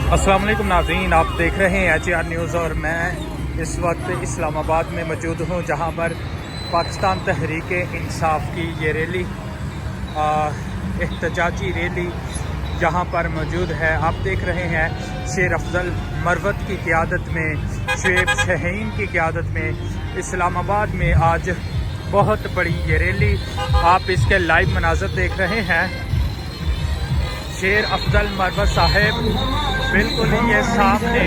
अस्सलाम वालेकुम नाज़रीन, आप देख रहे हैं HAR न्यूज़ और मैं इस वक्त इस्लामाबाद में मौजूद हूँ, जहाँ पर पाकिस्तान तहरीक इंसाफ की ये रैली एहतजाजी रैली यहाँ पर मौजूद है। आप देख रहे हैं शेर अफजल मरवत की क़यादत में, शुएब शाहीन की क़यादत में इस्लामाबाद में आज बहुत बड़ी ये रैली, आप इसके लाइव मनाज़र देख रहे हैं। शेर अफजल मरवत साहब बिल्कुल ये सामने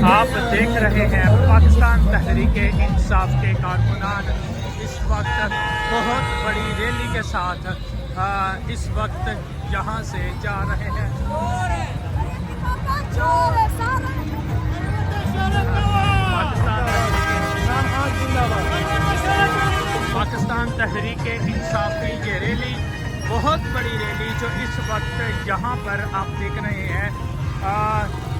आप देख रहे हैं। पाकिस्तान तहरीक इंसाफ के कारकुनान इस वक्त बहुत बड़ी रैली के साथ इस वक्त यहाँ से जा रहे हैं। पाकिस्तान तहरीक इंसाफ की ये रैली, बहुत बड़ी रैली जो इस वक्त यहाँ पर आप देख रहे हैं,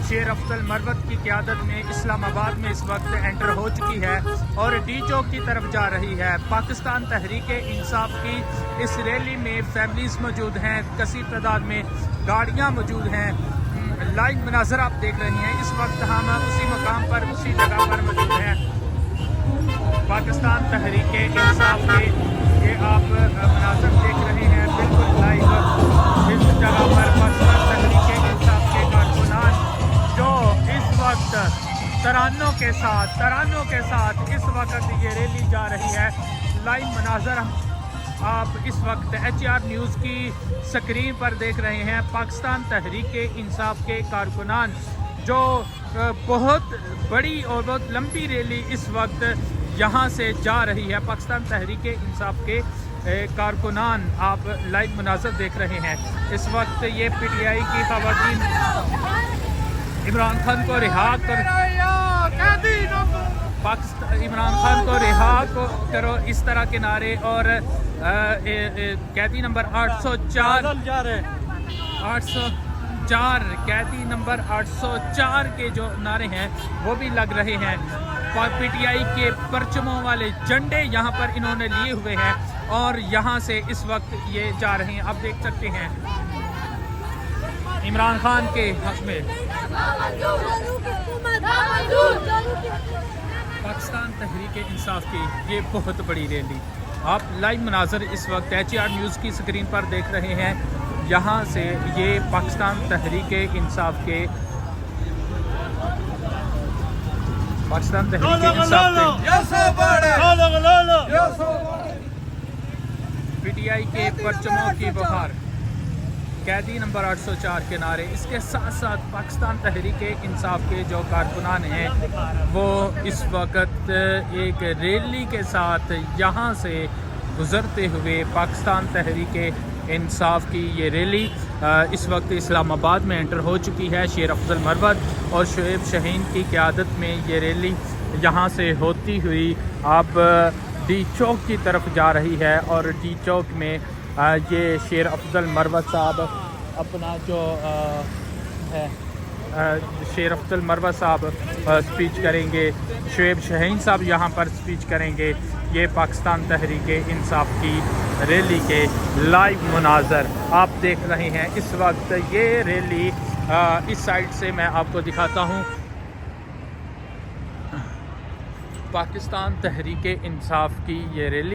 शेर अफजल मरवत की क़यादत में इस्लामाबाद में इस वक्त एंटर हो चुकी है और डी चौक की तरफ जा रही है। पाकिस्तान तहरीक इंसाफ की इस रैली में फैमिलीज़ मौजूद हैं, कसीर तादाद में गाड़ियाँ मौजूद हैं। लाइव मनाज़र आप देख रहे हैं। इस वक्त हम उसी मकाम पर, उसी जगह पर मौजूद हैं। पाकिस्तान तहरीक इंसाफ के ये आप मनाज़र देख रहे हैं बिल्कुल लाइव। इस जगह पर पाकिस्तान तहरीक इंसाफ के कारकुनान जो इस वक्त तरानों के साथ इस वक्त ये रैली जा रही है। लाइव मनाज़र आप इस वक्त HAR न्यूज़ की स्क्रीन पर देख रहे हैं। पाकिस्तान तहरीक इंसाफ के कारकुनान जो बहुत बड़ी और बहुत लंबी रैली इस वक्त यहाँ से जा रही है। पाकिस्तान तहरीक इंसाफ के कारकुनान आप लाइव मनाज़र देख रहे हैं। इस वक्त ये PTI की ख़वातीन इमरान खान को रिहा कर, इमरान खान को रिहा करो, इस तरह के नारे और कैदी नंबर 804 कैदी नंबर 804 के जो नारे हैं वो भी लग रहे हैं। PTI के परचमों वाले झंडे यहाँ पर इन्होंने लिए हुए हैं और यहाँ से इस वक्त ये जा रहे हैं। आप देख सकते हैं इमरान खान के हक में पाकिस्तान तहरीक इंसाफ की ये बहुत बड़ी रैली, आप लाइव मनाज़र इस वक्त HAR न्यूज़ की स्क्रीन पर देख रहे हैं। यहाँ से ये पाकिस्तान तहरीक इंसाफ के PTI के परचमों की बहार, कैदी नंबर 804 के नारे, इसके साथ साथ पाकिस्तान तहरीक इंसाफ के जो कारकुनान हैं वो इस वक्त एक रैली के साथ यहाँ से गुज़रते हुए पाकिस्तान तहरीक इंसाफ की ये रैली इस वक्त इस्लामाबाद में एंटर हो चुकी है। शेर अफजल मरवत और शुएब शाहीन की क़यादत में ये रैली यहाँ से होती हुई अब डी चौक की तरफ जा रही है और डी चौक में ये शेर अफजल मरवत साहब अपना जो है शेर अफजल मरवत साहब स्पीच करेंगे, शुएब शाहीन साहब यहाँ पर स्पीच करेंगे। ये पाकिस्तान तहरीक इंसाफ की रैली के लाइव मुनाज़र आप देख रहे हैं। इस वक्त ये रैली इस साइड से मैं आपको दिखाता हूँ। पाकिस्तान तहरीक इंसाफ की ये रैली